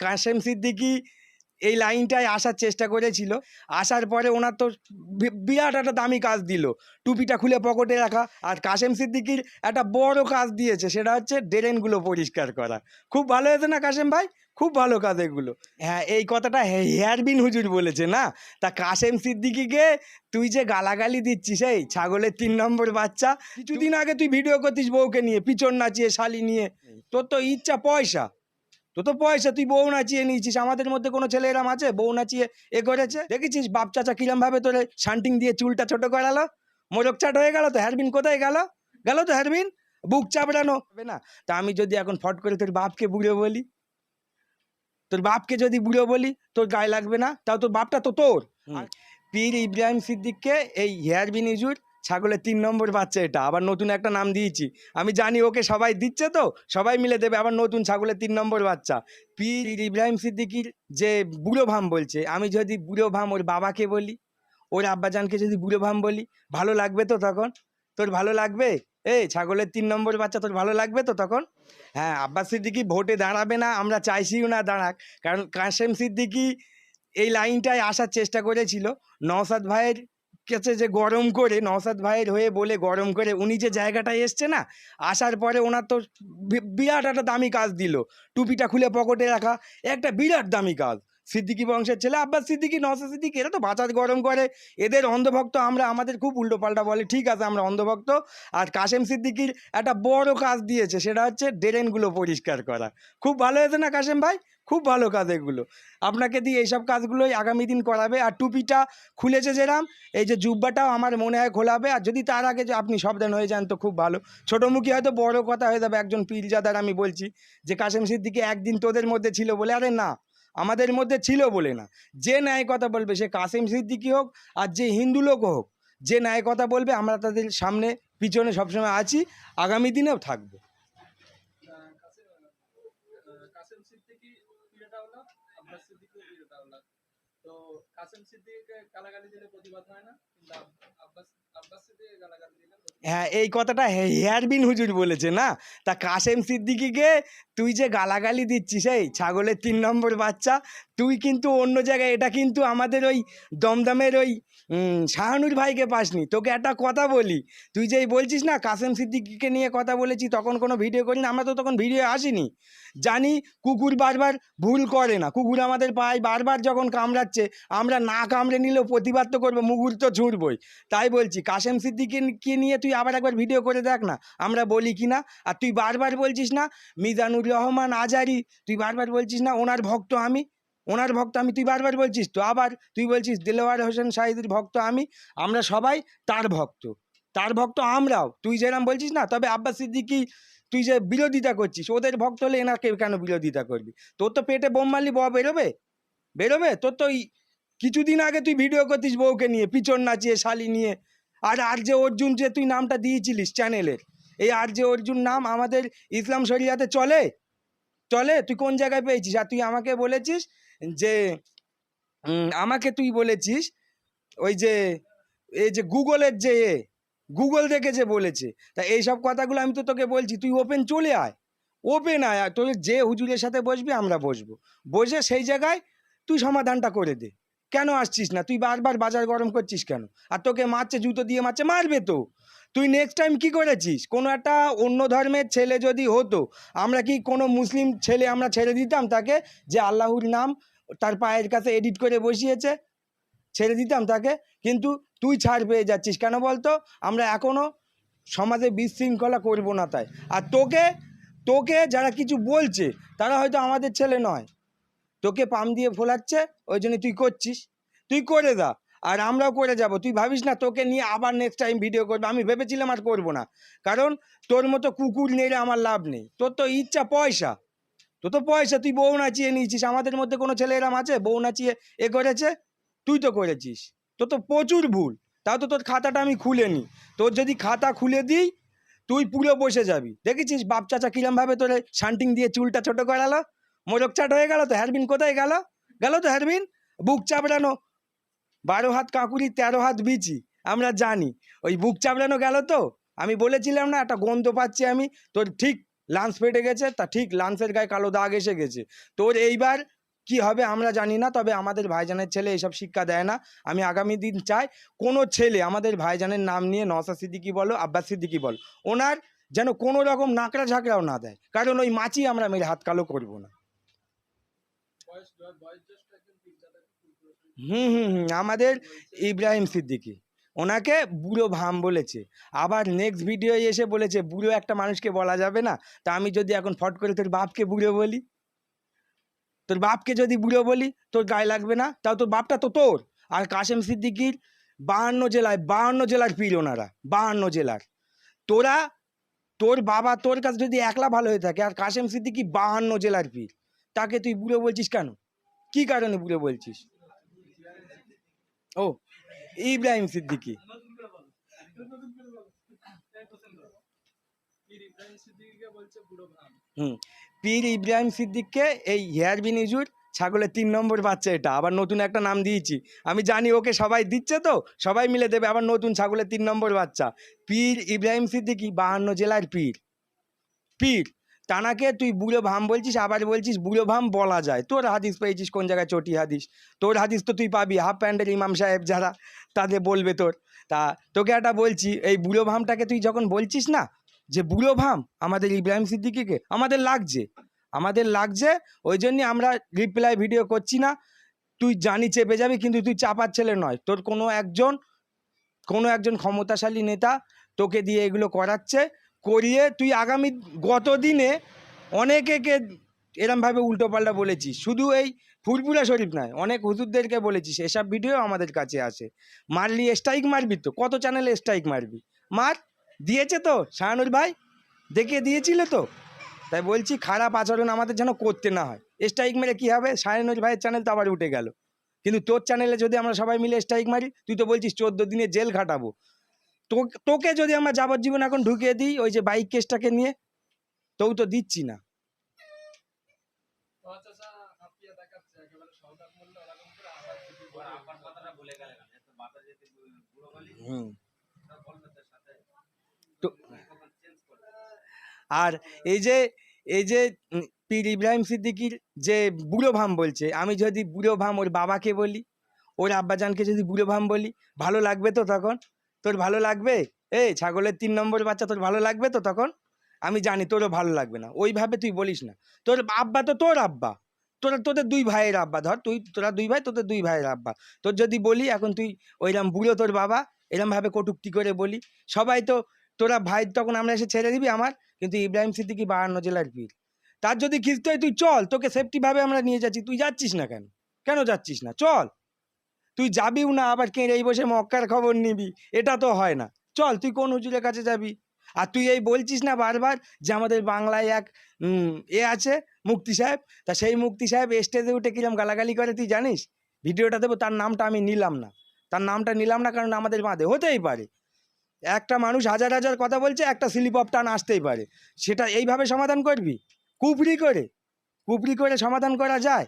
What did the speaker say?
কাশেম সিদ্দিকী এই লাইনটায় আসার চেষ্টা করেছিল। আসার পরে ওনার তো বিরাট একটা দামি কাজ দিল, টুপিটা খুলে পকেটে রাখা। আর কাশেম সিদ্দিকীর একটা বড় কাজ দিয়েছে, সেটা হচ্ছে ড্রেনগুলো পরিষ্কার করা। খুব ভালো হয়েছে না কাশেম ভাই? খুব ভালো কাজ এগুলো। হ্যাঁ, এই কথাটা হেয়ারবিন হুজুর বলেছে না। তা কাশেম সিদ্দিকীকে তুই যে গালাগালি দিচ্ছিস, এই ছাগলের 3 নম্বর বাচ্চা, কিছুদিন আগে তুই ভিডিও করতিস বউকে নিয়ে, পিছন নাচিয়ে শালি নিয়ে। তোর তো ইচ্ছা পয়সা, পয়সা, তুই বউ নাচিয়ে নিয়েছিস। আমাদের মধ্যে কোনো ছেলে এরম আছে বউ নাচিয়ে করেছে? দেখেছিস বাপ চাচা কিরম ভাবে তোরে শান্টিং দিয়ে চুলটা ছোট করালো, মোরগ চাট হয়ে গেল। তো হেয়ারবিন কোথায় গেল? তো হেয়ারবিন বুক চাপড়ানো হবে না। তা আমি যদি এখন ফট করে তোর বাপকে বুড়ো বলি, তোর গায়ে লাগবে না? তাও তোর বাপটা তো তোর। পীর ইব্রাহিম সিদ্দিককে এই হেয়ারবিন ইজুর ছাগলের 3 নম্বর বাচ্চা, এটা আবার নতুন একটা নাম দিয়েছি। আমি জানি ওকে সবাই দিচ্ছে, তো সবাই মিলে দেবে আবার নতুন ছাগলের 3 নম্বর বাচ্চা। পীর ইব্রাহিম সিদ্দিকির যে বুড়ো ভাম বলছে, আমি যদি বুড়ো ভাম ওর বাবাকে বলি, ওর আব্বাজানকে যদি বুড়ো ভাম বলি, ভালো লাগবে তো তখন? তোর ভালো লাগবে? এই ছাগলের 3 নম্বর বাচ্চা, তোর ভালো লাগবে তো তখন? হ্যাঁ, আব্বাস সিদ্দিকী ভোটে দাঁড়াবে না, আমরা চাইছিও না দাঁড়াক। কারণ কাশেম সিদ্দিকী এই লাইনটায় আসার চেষ্টা করেছিল নওশাদ ভাইয়ের কাছে, যে গরম করে নওশাদ ভাইয়ের হয়ে বলে গরম করে উনি যে জায়গাটায় এসছে না, আসার পরে ওনার তো বিরাট একটা দামি কাজ দিল, টুপিটা খুলে পকেটে রাখা। একটা বিরাট দামি কাজ। সিদ্দিকী বংশের ছেলে আব্বাস সিদ্দিকী, নওশাদ সিদ্দিকী, এরা তো বাজার গরম করে, এদের অন্ধভক্ত আমরা। আমাদের খুব উল্টোপাল্টা বলে, ঠিক আছে আমরা অন্ধভক্ত। আর কাশেম সিদ্দিকীর একটা বড় কাজ দিয়েছে, সেটা হচ্ছে ড্রেনগুলো পরিষ্কার করা। খুব ভালো হয়েছে না কাশেম ভাই? খুব ভালো কাজ এগুলো। আপনাকে দিয়ে এইসব কাজগুলোই আগামী দিন করাবে। আর টুপিটা খুলেছে যেরাম, এই যে জুব্বাটাও আমার মনে হয় খোলাবে। আর যদি তার আগে যে আপনি সাবধান হয়ে যান তো খুব ভালো। ছোটোমুখী হয়তো বড় কথা হয়ে যাবে একজন পীরজাদার। আমি বলছি যে কাশেম সিদ্দিকী একদিন তোদের মধ্যে ছিল বলে, আরে না, আমাদের মধ্যে ছিল বলে না। যে ন্যায় কথা বলবে, সে কাশেম সিদ্দিকী হোক আর যে হিন্দু লোক হোক, যে ন্যায় কথা বলবে আমরা তাদের সামনে পিছনে সবসময় আছি, আগামী দিনেও থাকবো। কাসেম সিদ্দিকী প্রিয়টা হলো, আব্বাস সিদ্দিকীও প্রিয়টা হলো। তো কাসেম সিদ্দিকীকে গালাগালি দিলে প্রতিবাদ হয় না, কিন্তু আব্বাস আব্বাস সিদ্দিকীকে গালাগালি দিলে। হ্যাঁ, এই কথাটা হেয়ারবিন হুজুর বলেছে না। তা কাশেম সিদ্দিকীকে তুই যে গালাগালি দিচ্ছিস, এই ছাগলের 3 নম্বর বাচ্চা, তুই কিন্তু অন্য জায়গায়, এটা কিন্তু আমাদের ওই দমদমের ওই শাহানুর ভাইকে পাসনি। তোকে একটা কথা বলি, তুই যেই বলছিস না কাশেম সিদ্দিকীকে নিয়ে কথা বলেছি, তখন কোনো ভিডিও করিনি আমরা, তো তখন ভিডিও আসিনি। জানি কুকুর বারবার ভুল করে না, কুকুর আমাদের পায়ে বারবার যখন কামড়াচ্ছে, আমরা না কামড়ে নিলেও প্রতিবাদ তো করবো, মুগুর তো ঝুড়বই। তাই বলছি কাশেম সিদ্দিকীকে নিয়ে তুই আবার একবার ভিডিও করে দেখ না, আমরা বলি কি না। আর তুই বারবার বলছিস না মিজানুর রহমান আজারি, তুই বারবার বলছিস না ওনার ভক্ত আমি, তুই বারবার বলছিস। তো আবার তুই বলছিস দেলোয়ার হোসেন শাহিদের ভক্ত আমি, আমরা সবাই তার ভক্ত আমরাও। তুই যেরকম বলছিস না, তবে আব্বাস সিদ্দিকী তুই যে বিরোধিতা করছিস, ওদের ভক্ত হলে এনাকে কেন বিরোধিতা করবি? তোর তো পেটে বোম মারলি বেরোবে। তোর তো কিছুদিন আগে তুই ভিডিও করতিস বউকে নিয়ে, পিছন নাচিয়ে শালি নিয়ে। আর যে অর্জুন যে তুই নামটা দিয়েছিলিস চ্যানেলের, এই আর যে অর্জুন নাম আমাদের ইসলাম শরিয়াতে চলে? তুই কোন জায়গায় পেয়েছিস? আর তুই আমাকে বলেছিস যে তুই বলেছিস ওই যে এই যে গুগলের যে গুগল দেখে যে বলেছে। তা এইসব কথাগুলো আমি তো তোকে বলছি, তুই ওপেন চলে আয়, আর তোর যে হুজুরের সাথে বসবি আমরা বসবো, বসে সেই জায়গায় তুই সমাধানটা করে দে। কেন আসছিস না? তুই বারবার বাজার গরম করছিস কেন? আর তোকে মারছে, জুতো দিয়ে মারবে তো। তুই নেক্সট টাইম কি করেছিস? কোনো একটা অন্য ধর্মের ছেলে যদি হতো, আমরা কি কোনো মুসলিম ছেলে আমরা ছেড়ে দিতাম তাকে, যে আল্লাহর নাম তার পায়ের কাছে এডিট করে বসিয়েছে? ছেড়ে দিতাম তাকে? কিন্তু তুই ছাড় পেয়ে যাচ্ছিস কেন বলতো? আমরা এখনও সমাজে বিশৃঙ্খলা করবো না তাই। আর তোকে যারা কিছু বলছে তারা হয়তো আমাদের ছেলে নয়, তোকে পাম দিয়ে ফোলাচ্ছে, ওই জন্য তুই করছিস। তুই করে দা, আর আমরাও করে যাব। তুই ভাবিস না তোকে নিয়ে আবার নেক্সট টাইম ভিডিও করবে, আমি ভেবেছিলাম আর করবো না। কারণ তোর মতো কুকুর নেড়ে আমার লাভ নেই। তোর তো ইচ্ছা পয়সা, তুই বউ নাচিয়ে নিয়েছিস। আমাদের মধ্যে কোনো ছেলে এরম আছে বউ নাচিয়ে করেছে? তুই তো করেছিস। তোর তো প্রচুর ভুল। তাও তো তোর খাতাটা আমি খুলে নিই। তোর যদি খাতা খুলে দিই তুই পুরো বসে যাবি। দেখেছিস বাপ চাচা কিরমভাবে তোরে শান্টিং দিয়ে চুলটা ছোট করালো, মোরগ চাট হয়ে গেল। তো হেয়ারবিন কোথায় গেল? তো হেয়ারবিন বুক চাপড়ানো, 12 হাত কাঁকুরি 13 হাত বিচি, আমরা জানি। ওই বুক চাপড়ানো গেল তো। আমি বলেছিলাম না একটা গন্ধ পাচ্ছি আমি, তোর ঠিক লাঞ্চ ফেটে গেছে, তা ঠিক লাঞ্চের গায়ে কালো দাগ এসে গেছে। তোর এইবার কি হবে আমরা জানি না, তবে আমাদের ভাইজানের ছেলে এইসব শিক্ষা দেয় না। আমি আগামী দিন চাই কোনো ছেলে আমাদের ভাইজানের নাম নিয়ে নওশাদ সিদ্দিকী বলো, আব্বাস সিদ্দিকী বলো, ওনার যেন কোনো রকম নাকড়া ঝাঁকড়াও না দেয়, কারণ ওই মাছি আমরা মেরে হাত কালো করবো না। বয়োজ্যেষ্ঠ একজন পীরজাদা আমাদের ইব্রাহিম সিদ্দিকী, ওনাকে বুড়ো ভাম বলেছে। আবার নেক্সট ভিডিও এসে বলেছে বুড়ো একটা মানুষকে বলা যাবে না। তা আমি যদি এখন ফট করে তোর বাপকে বুড়ো বলি, তোর বাপকে যদি বুড়ো বলি, তোর গায়ে লাগবে না? তাও তোর বাপটা তো তোর। আর কাশেম সিদ্দিকীর 52 জেলার পীর ওনারা, 52 জেলার। তোরা, তোর বাবা তোর কাছে যদি একলা ভালো হয়ে থাকে, আর কাশেম সিদ্দিকী 52 জেলার পীর, তাকে তুই বুড়ো বলছিস কেন? কি কারণে বুড়ো বলছিস? ও ইব্রাহিম সিদ্দিকী। পীর ইব্রাহিম সিদ্দিকীকে বলছে বুড়ো ভাম। পীর ইব্রাহিম সিদ্দিককে এই হেয়ারবিন ইজুর ছাগলের 3 নম্বর বাচ্চা, এটা আবার নতুন একটা নাম দিয়েছি। আমি জানি ওকে সবাই দিচ্ছে, তো সবাই মিলে দেবে আবার নতুন ছাগলের 3 নম্বর বাচ্চা। পীর ইব্রাহিম সিদ্দিকী 52 জেলার পীর। পীর তানাকে তুই বুড়ো ভাম বলছিস, আবার বলছিস বুড়ো ভাম বলা যায়। তোর হাদিস পেয়েছিস কোন জায়গায়? চটি হাদিস। তোর হাদিস তো তুই পাবি হাফ প্যান্টের ইমাম সাহেব যারা, তাদের বলবে তোর। তা তোকে একটা বলছি, এই বুড়ো ভামটাকে তুই যখন বলছিস না যে বুড়ো ভাম আমাদের ইব্রাহিম সিদ্দিকীকে, আমাদের লাগছে, ওই জন্যই আমরা রিপ্লাই ভিডিও করছি না। তুই জানি চেপে যাবি, কিন্তু তুই চাপার ছেলে নয়। তোর কোনো একজন ক্ষমতাশালী নেতা তোকে দিয়ে এগুলো করাচ্ছে, করিয়ে তুই আগামী গত দিনে অনেকেকে এরমভাবে উল্টোপাল্টা বলেছিস। শুধু এই ফুরফুরা শরীফ নয়, অনেক হুজুরদেরকে বলেছিস। এসব ভিডিও আমাদের কাছে আসে। মারলি স্ট্রাইক মারবি তো, কত চ্যানেলে স্ট্রাইক মারবি? মার, দিয়েছে তো শাহানুর ভাই, দেখিয়ে দিয়েছিল তো। তাই বলছি খারাপ আচরণ আমাদের যেন করতে না হয়। স্ট্রাইক মেরে কী হবে? শাহানুর ভাইয়ের চ্যানেল তো আবার উঠে গেল। কিন্তু তোর চ্যানেলে যদি আমরা সবাই মিলে স্ট্রাইক মারি, তুই তো বলছিস 14 দিনে জেল খাটাবো। তোকে যদি আমরা যাবজ্জীবন এখন ঢুকিয়ে দিই ওই যে বাইক কেসটাকে নিয়ে, তো দিচ্ছি না। হাঁপিয়ে দেখাচ্ছে একেবারে সওগাত মূল্য এরকম করে আবার যদি আব্বার কথাটা বলে গেলেন এত বাতা যেতে বুড়ো বলি বলবে সাথে তো আর এই যে পীর ইব্রাহিম সিদ্দিকীর যে বুড়ো ভাম বলছে, আমি যদি বুড়ো ভাম ওর বাবাকে বলি, ওর আব্বাজানকে যদি বুড়ো ভাম বলি, ভালো লাগবে তো তখন? তোর ভালো লাগবে? এই ছাগলের 3 নম্বর বাচ্চা, তোর ভালো লাগবে তো তখন? আমি জানি তোরও ভালো লাগবে না। ওইভাবে তুই বলিস না। তোর আব্বা তো তোর আব্বা, তোদের 2 ভাইয়ের আব্বা। ধর তোরা 2 ভাই, তোদের 2 ভাইয়ের আব্বা। তোর যদি বলি এখন তুই ওইরকম বুড়ো তোর বাবা, এরমভাবে কটূক্তি করে বলি, সবাই তো তোরা ভাই তখন আমরা এসে ছেড়ে দিবি আমার। কিন্তু ইব্রাহিম সিদ্দিকী 52 জেলার পীর, তার যদি খিস্তে হয় তুই চল, তোকে সেফটিভাবে আমরা নিয়ে যাচ্ছি। তুই যাচ্ছিস না কেন? কেন যাচ্ছিস না? চল, তুই যাবিও না, আবার কেড়েই বসে মক্কার খবর নিবি, এটা তো হয় না। চল, তুই কোন হুজুরের কাছে যাবি? আর তুই এই বলছিস না বারবার যে আমাদের বাংলায় এক আছে মুফতি সাহেব, তা সেই মুফতি সাহেব স্টেজে উঠে কিরম গালাগালি করে তুই জানিস? ভিডিওটা দেবো, তার নামটা আমি নিলাম না, কারণ আমাদের বাঁধে হতেই পারে একটা মানুষ হাজার হাজার কথা বলছে, একটা স্লিপ অফ টান আসতেই পারে। সেটা এইভাবে সমাধান করবি? কুফরি করে সমাধান করা যায়?